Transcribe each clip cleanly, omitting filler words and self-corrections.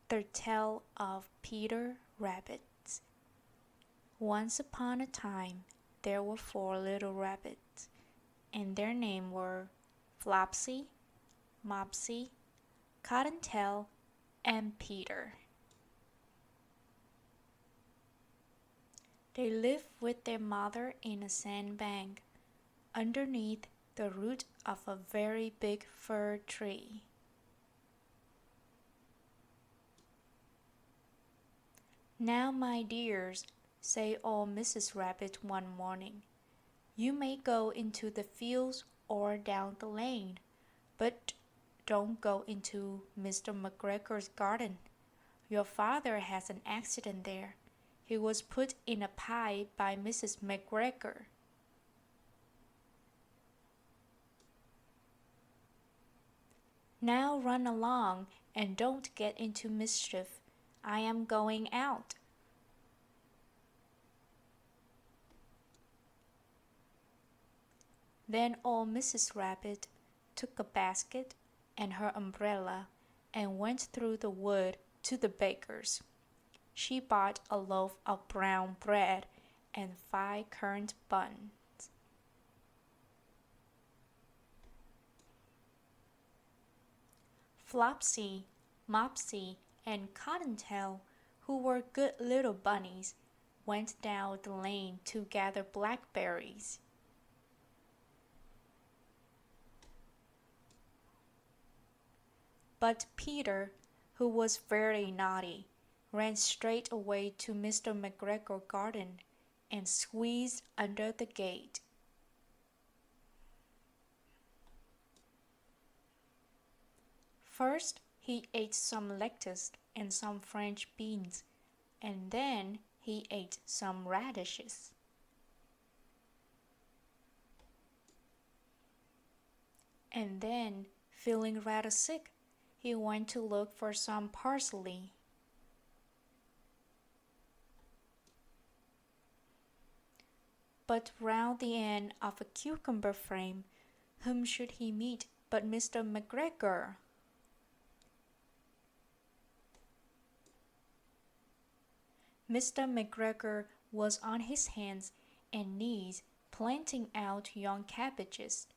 The Tale of Peter Rabbit. Once upon a time, there were 4 little rabbits, and their names were Flopsy, Mopsy, Cottontail, and Peter. They lived with their mother in a sandbank, underneath the root of a very big fir tree. "Now, my dears," said old Mrs. Rabbit one morning, "you may go into the fields or down the lane, but don't go into Mr. McGregor's garden. Your father has an accident there. He was put in a pie by Mrs. McGregor." "Now run along, and don't get into mischief. I am going out." Then old Mrs. Rabbit took a basket and her umbrella and went through the wood to the baker's. She bought a loaf of brown bread and 5 currant buns. Flopsy, Mopsy, and Cottontail, who were good little bunnies, went down the lane to gather blackberries. But Peter, who was very naughty, ran straight away to Mr. McGregor's garden and squeezed under the gate. First he ate some lettuce and some French beans, and then he ate some radishes. And then, feeling rather sick, he went to look for some parsley. But round the end of a cucumber frame, whom should he meet but Mr. McGregor? Mr. McGregor was on his hands and knees planting out young cabbages,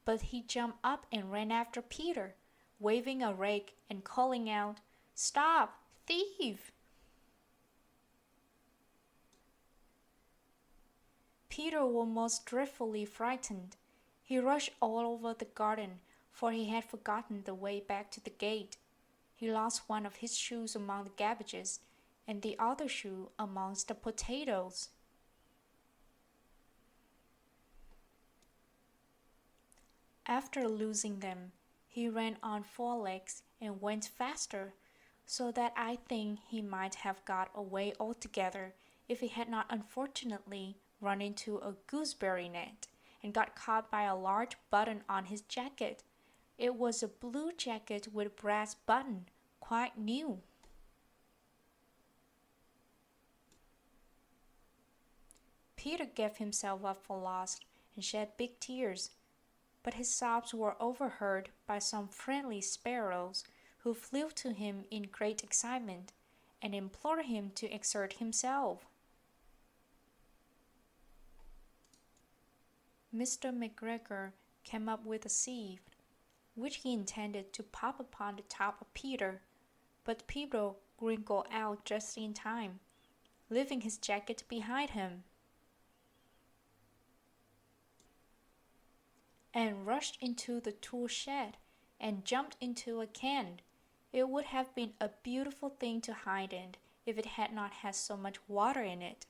but he jumped up and ran after Peter, waving a rake and calling out, "Stop, thief!" Peter was most dreadfully frightened. He rushed all over the garden, for he had forgotten the way back to the gate. He lost one of his shoes among the cabbages, and the other shoe amongst the potatoes. After losing them, he ran on 4 legs and went faster, so that I think he might have got away altogether if he had not unfortunately run into a gooseberry net and got caught by a large button on his jacket. It was a blue jacket with a brass button, quite new. Peter gave himself up for lost and shed big tears, but his sobs were overheard by some friendly sparrows, who flew to him in great excitement and implored him to exert himself. Mr. McGregor came up with a sieve, which he intended to pop upon the top of Peter, but Peter wriggled out just in time, leaving his jacket behind him, and rushed into the tool shed and jumped into a can. It would have been a beautiful thing to hide in if it had not had so much water in it.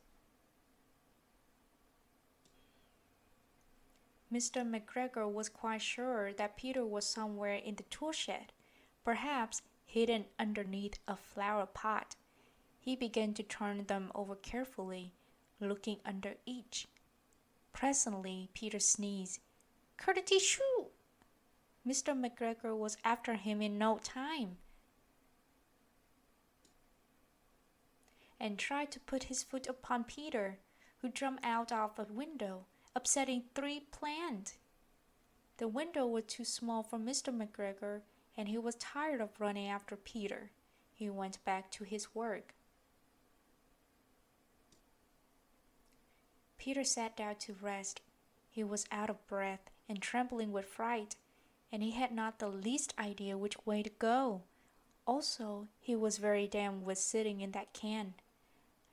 Mr. McGregor was quite sure that Peter was somewhere in the tool shed, perhaps hidden underneath a flower pot. He began to turn them over carefully, looking under each. Presently Peter sneezed. "Curdy-shoo!" Mr. McGregor was after him in no time, and tried to put his foot upon Peter, who jumped out of a window, upsetting 3 plants. The window was too small for Mr. McGregor, and he was tired of running after Peter. he went back to his work. Peter sat down to rest. He was out of breath and trembling with fright, and he had not the least idea which way to go. Also, he was very damp with sitting in that can.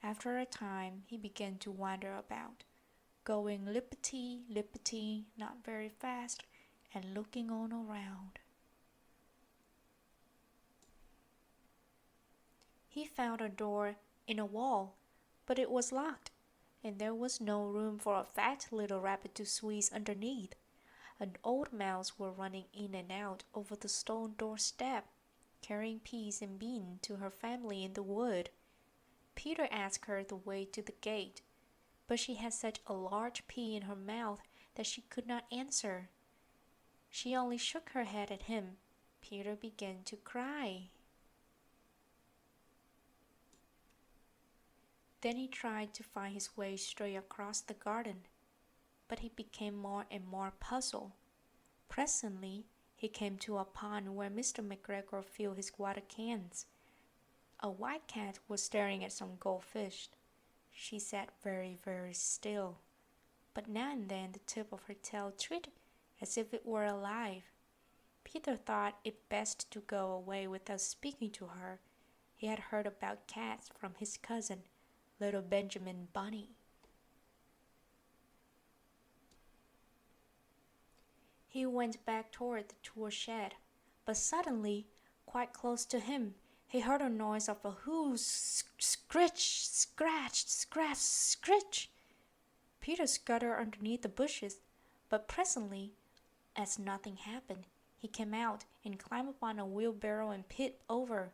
After a time, he began to wander about, going lippity, not very fast, and looking all around. He found a door in a wall, but it was locked, and there was no room for a fat little rabbit to squeeze underneath. An old mouse was running in and out over the stone doorstep, carrying peas and beans to her family in the wood. Peter asked her the way to the gate, but she had such a large pea in her mouth that she could not answer. She only shook her head at him. Peter began to cry. Then he tried to find his way straight across the garden, but he became more and more puzzled. Presently, he came to a pond where Mr. McGregor filled his water cans. A white cat was staring at some goldfish. She sat very still, but now and then the tip of her tail twittered as if it were alive. Peter thought it best to go away without speaking to her. He had heard about cats from his cousin, little Benjamin Bunny. He went back toward the tool shed, but suddenly, quite close to him, he heard a noise of a scritch, scratch, scratch, scritch. Peter scuttered underneath the bushes, but presently, as nothing happened, he came out and climbed upon a wheelbarrow and peeped over.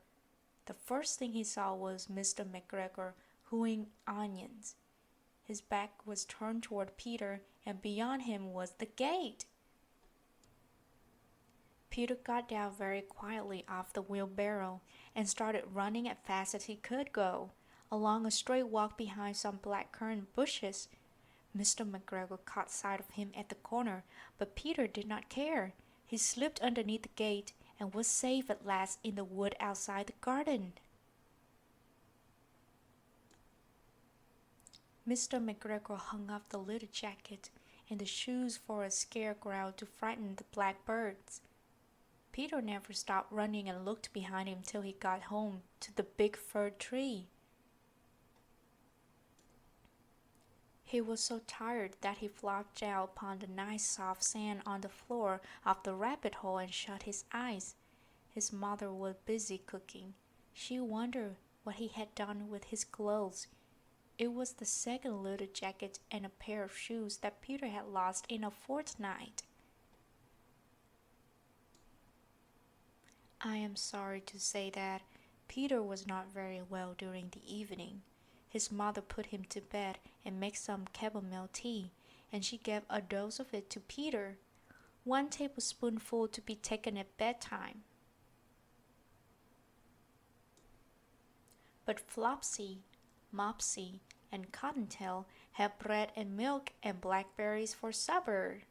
The first thing he saw was Mr. McGregor hoeing onions. His back was turned toward Peter, and beyond him was the gate. Peter got down very quietly off the wheelbarrow and started running as fast as he could go, along a straight walk behind some blackcurrant bushes. Mr. McGregor caught sight of him at the corner, but Peter did not care. He slipped underneath the gate and was safe at last in the wood outside the garden. Mr. McGregor hung up the little jacket and the shoes for a scarecrow to frighten the blackbirds. Peter never stopped running and looked behind him till he got home to the big fir tree. He was so tired that he flopped down upon the nice soft sand on the floor of the rabbit hole and shut his eyes. His mother was busy cooking. She wondered what he had done with his clothes. It was the second little jacket and a pair of shoes that Peter had lost in a fortnight. I am sorry to say that Peter was not very well during the evening. His mother put him to bed and made some chamomile tea, and she gave a dose of it to Peter, 1 tablespoonful to be taken at bedtime. But Flopsy, Mopsy, and Cottontail had bread and milk and blackberries for supper.